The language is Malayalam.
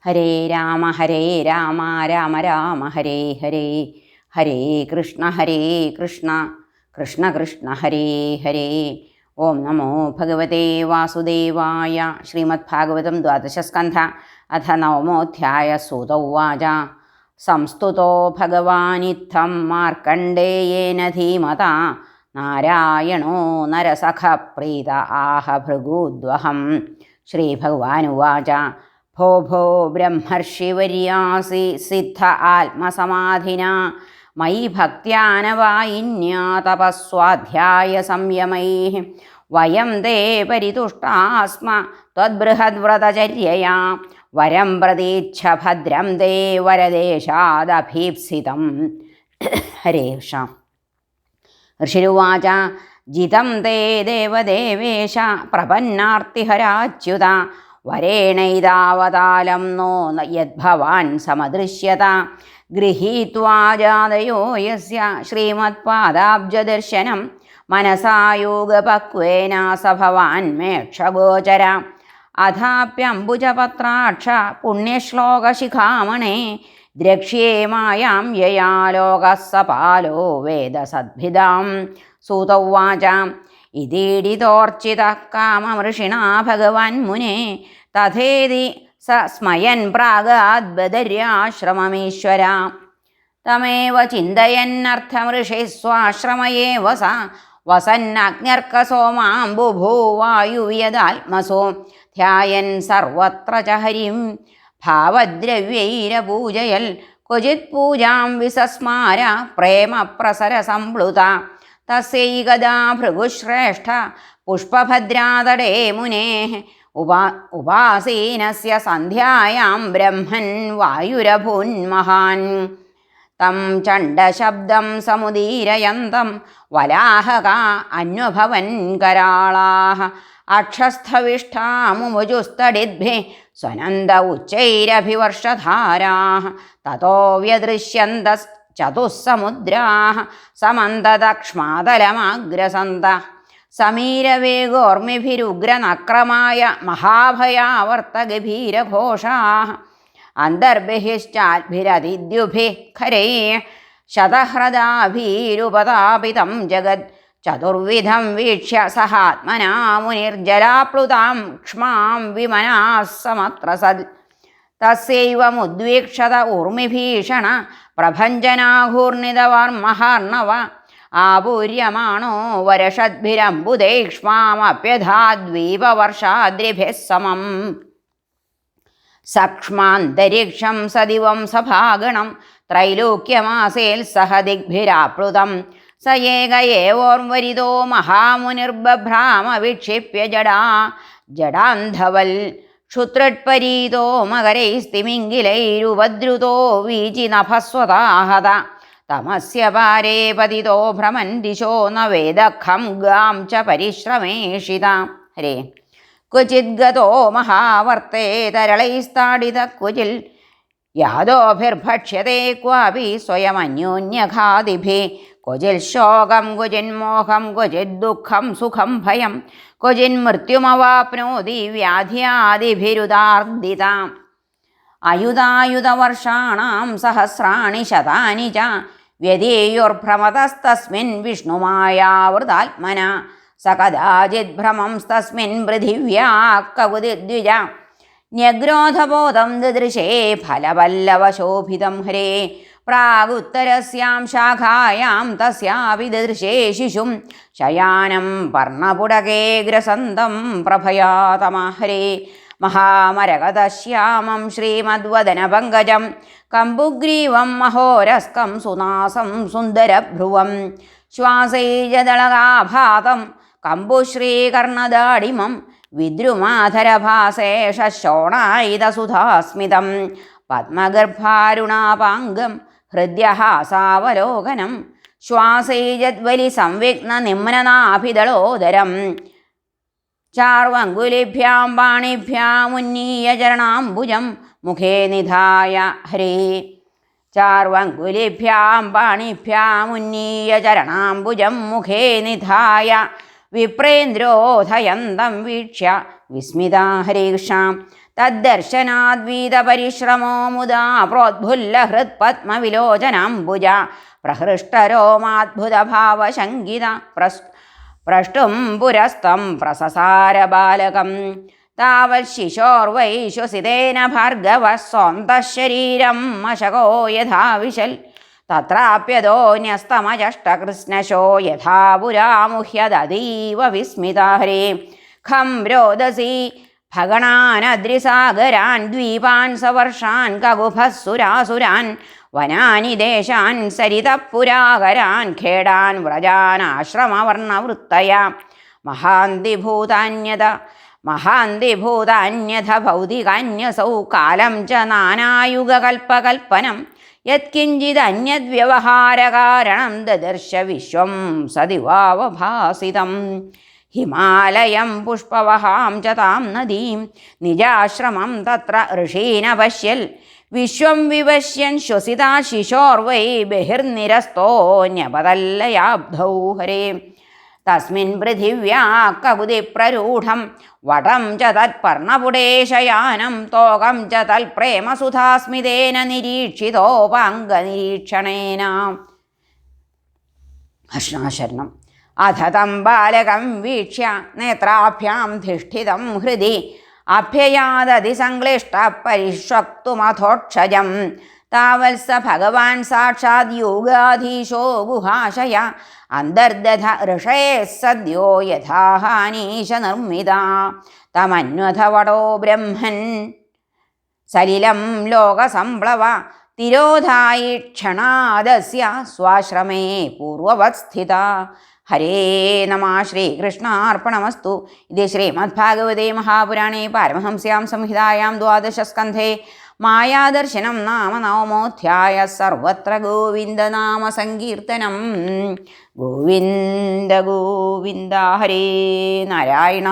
ഹരേ രാമ രാമ രാമ ഹരേ ഹരേ. ഹരേ കൃഷ്ണ കൃഷ്ണ കൃഷ്ണ ഹരേ ഹരേ. ഓം നമോ ഭഗവതേ വാസുദേവായ. ശ്രീമദ്ഭാഗവതം ദ്വാദശസ്കന്ധ അഥ നവമോധ്യായ. സൂത ഉവാച. സംസ്തുതോ ഭഗവാനിത്തം മാർക്കണ്ഡേയേന ധീമതാ നാരായണോ നരസഖ പ്രീത ആഹ ഭൃഗൂദ്വഹം. ശ്രീഭഗവാനുവാച. ഭോ ഭോ ബ്രഹ്മർഷിവർയാസി സിദ്ധ ആത്മസമാധിനാ മയി ഭക്ത്യാനവായിന്യാ തപസ്വാധ്യായ സംയമൈഃ വയം തേ പരിതുഷ്ടാസ്മ ത്വദ്ബൃഹദ്വ്രതചര്യയാ വരം പ്രതീച്ഛ ഭദ്രം തേ വരദേശാദഭീപ്സിതം. ഹരേ കൃഷ്ണ. ഋഷിരുവാച. ജിതം തേ ദേവദേവേശ പ്രപന്നാർത്തിഹരാച്യുത വരേണൈതാവതാലം നോ യദ്ഭവാൻ സമദൃശ്യത ഗൃഹീത്വാ ജാതയോ യസ്യ ശ്രീമത്പാദാബ്ജദർശനം മനസാ യോഗപക്വേന സ ഭവാൻ മേക്ഷഗോചര അഥാപ്യംബുജപത്രാക്ഷ പുണ്യശ്ലോകശിഖാമണേ ദ്രക്ഷ്യേ മായാം യയാ ലോകഃ സപാലോ വേദസദ്ഭിദാം. സൂത ഉവാച. ഇതീഡിതോർച്ചിതഃ കാമമൃഷിണാ ഭഗവാൻ മുനെ തഥേതി സ സ്മയൻ പ്രാഗാദ്ബദര്യാശ്രമമീശ്വര തമേവ ചിന്തയന്നർത്ഥമൃഷി സ്വാശ്രമയേവ സ വസന്നഗ്ന്യർക്കസോമാം ബുഭൂവായുവ്യദാത്മസോ ധ്യായൻ സർവത്ര ച ഹരിം ഭാവദ്രവ്യൈരപൂജയൽ ക്വചിത് പൂജാം വിസസ്മാര പ്രേമ പ്രസര സംപ്ലുത തസ്യൈകദാ ഭൃഗുശ്രേഷ്ഠ പുഷ്പഭദ്രാതടേ മുനേഃ ഉപാസീനസ്യ സന്ധ്യായാം ബ്രഹ്മൻ വായുരഭൂന്മഹാൻ തം ചണ്ഡശബ്ദം സമുദീരയന്തം വലാഹകാ അന്വഭവൻ കരാളാഃ അക്ഷസ്ഥവിഷ്ഠാമുമുജുസ്തടിദ്ഭിः സ്വനന്ദ ഉച്ചൈരഭിവർഷധാരാः തതോ വ്യദൃശ്യന്ത ചതുസ്സമുദ്രാः സമന്തദക്ഷ്മാതലമാഗ്രസന്തഃ സമീരവേഗോർമിഭിരുഗ്രനക്രമായ മഹാഭയാവർത്തഗഭീരഘോഷാः അന്തർബഹിശ്ചാത്ഭിരതിദ്യുഭിः ഖരൈः ശതഹ്രദാഭിരുപതാപിതം ജഗത് ചതുർവിധം വീക്ഷ്യ സഹാത്മനാ മുനിർജലാപ്ലുതാം ക്ഷ്മാം വിമനാः സമത്രസത് തസ്യൈവമുദ്വീക്ഷത ഊർമിഭീഷണ പ്രഭഞ്ജനാഘൂർണിതവർമഹാർണവ ആപൂര്യമാണോ വരഷദ്ഭിരംബുദൈക്ഷ്മാമപ്യധാദ്വീപവർഷാദ്രിഭിः സമം സക്ഷ്മാന്തരിക്ഷം സദിവം സഭാഗണം ത്രൈലോക്യമാസേൽ സഹ ദിഗ്ഭിരാപ്ലുതം സ ഏക ഏവോർവരിതോ മഹാമുനിർബഭ്രാമ വിക്ഷിപ്യ ജഡാന്ധവൽ ക്ഷുത്രട്പരീതോ മകരൈസ്തിമിംഗിലൈരുപദ്രുതോ വീചിനഭസ്വതാഹത തമസ്യ പാരേ പതിതോ ഭ്രമൻ ദിശോ ന വേദഖം ഗാം ച പരിശ്രമേഷിത. ഹരേ. ക്വചിത് ഗതോ മഹാവർത്തേ തരളൈസ്താഡിത ക്വചിൽ യാദോഭിർഭക്ഷ്യത്തെ ക്വാപി സ്വയമന്യോന്യഘാതിഭിः ക്വചിൽ ശോകം ക്വചിന്മോഹം ക്വചിദ്ദുഃഖം സുഖം ഭയം ക്വചിന്മൃത്യുമവാപ്നോതി വ്യാധ്യാദിഭിരുദാർദിത അയുധായുധവർഷാണാം സഹസ്രാണി ശതാനി ച വ്യതീയുർഭ്രമതസ്തസ്മിൻ വിഷ്ണുമായാവൃതാത്മന സ കദാചിദ്ഭ്രമംസ്തസ്മിൻ പൃഥിവ്യാ കകുതിദ്വിജ ന്യഗ്രോധബോധം ദദൃശേ ഫലപല്ലവശോഭിതം ഹരേ പ്രാഗുത്തരസ്യാം ശാഖായാം തസ്യാപി ദദൃശേ ശിശും ശയാനം പർണപുടകേ ഗ്രസന്തം പ്രഭയാ തമഹരേ മഹാമരകതശ്യാമം ശ്രീമദ്വദനപങ്കജം കമ്പുഗ്രീവം മഹോരസ്കം സുനാസം സുന്ദരഭ്രുവം ശ്വാസൈജദളകാഭാതം കമ്പുശ്രീകർണദാഡിമം വിദ്രുമാധരഭാസേഷോണായിതസുധാസ്മിതം പത്മഗർഭാരുണാപാംഗം ഹൃദ്യഹാസാവലോകനം ശ്വാസൈജദ്വലി സംവിഘ്ന നിമ്നനാഭിദളോദരം ചാർവങ്കുലിഭ്യാം പാണിഭ്യാമുന്നീയ ചരണാംബുജം മുഖേ നിധായ. ഹരേ. ചാർവങ്കുലിഭ്യാം പാണിഭ്യാമുന്നീയ ചരണാംബുജം മുഖേ നിധായ വിപ്രേന്ദ്രോധയന്തം വീക്ഷ്യ വിസ്മിതാ. ഹരേ കൃഷ്ണ. തദ്ദർശനാദ്വീതപരിശ്രമോ മുദാ പ്രോദ്ഫുല്ലഹൃത്പത്മവിലോചനാംബുജ പ്രഹൃഷ്ടരോമാദ്ഭുതഭാവശങ്കിത പ്രഷ്ടും പുരസ്തം പ്രസസാരബാലകം താവത് ശിശോർവൈ ശ്വസിതേന ഭാർഗവ സ്വന്തശരീരം മശകോ യഥാ വിശൽ തത്രാപ്യതോ ന്യസ്തമജഷ്ടകൃഷ്ണശോ യഥാ പുരാമുഹ്യതീവ വിസ്മിതാഹരേ ഖം രോദസി ഭഗണാനദ്രിസാഗരാൻ ദ്വീപാൻ സവർഷാൻ കകുഭസുരാസുരാൻ വനാനി ദേശാൻ സരിതപുരാകരാൻ ഖേടാൻ വ്രജാൻ ആശ്രമവർണവൃത്തയ മഹാന്തിഭൂതാന്യഥ ഭൗതികാന്യസൗ കാലം ച നാനായുഗകൽപ്പകൽപ്പനം യത്കിഞ്ചിദന്യദ്വ്യവഹാരകാരണം ദദർശ വിശ്വം സദിവാവഭാസിതം ഹിമാലയം പുഷ്പവഹാം ച താം നദീം നിജാശ്രമം തത്ര ഋഷീന പശ്യൽ വിശ്വം വിപശ്യൻ ശ്വസിതാ ശിശോർവൈ ബഹിർനിരസ്തോന്യപതല്ലയാബ്ധൗ ഹരേ തസ്മിൻ പൃഥിവ്യാ കകുതി പ്രരൂഢം വടം ച തത്പർണപുടേ ശയാനം തോകം ച തൽപ്രേമസുധാസ്മിതേന നിരീക്ഷിതോപാംഗനിരീക്ഷണേന. അശ്നാശരണം. അധ തം ബാലകം വീക്ഷ്യ നേത്രാഭ്യാം ധിഷ്ഠിതം ഹൃദി അഭ്യയാദതിസംക്ലിഷ്ട പരിഷ്വക്തുമഥോക്ഷജം താവത്സ ഭഗവാൻ സാക്ഷാത് യോഗാധീശോ ഗുഹാശയ അന്തർദധ ഋഷയേ സദ്യോ യഥാഹാനീശ നിർമ്മിത തമന്വഥ വടോ ബ്രഹ്മൻ സലിലം ലോകസംപ്ലവ തിരോധായി ക്ഷണാദസ്യ സ്വാശ്രമേ പൂർവവത് സ്ഥിത. ഹരേ നമ. ശ്രീകൃഷ്ണാർപ്പണമസ്തു. ഇത് ശ്രീമദ്ഭാഗവതേ മഹാപുരാണേ പാരമഹംസ്യാം സംഹിതായാം ദ്വാദശസ്കന്ധേ മായാദർശനം നാമ നവമോധ്യായ. സർവത്ര ഗോവിന്ദനാമ സങ്കീർത്തനം. ഗോവിന്ദ ഗോവിന്ദ. ഹരേ നാരായണ.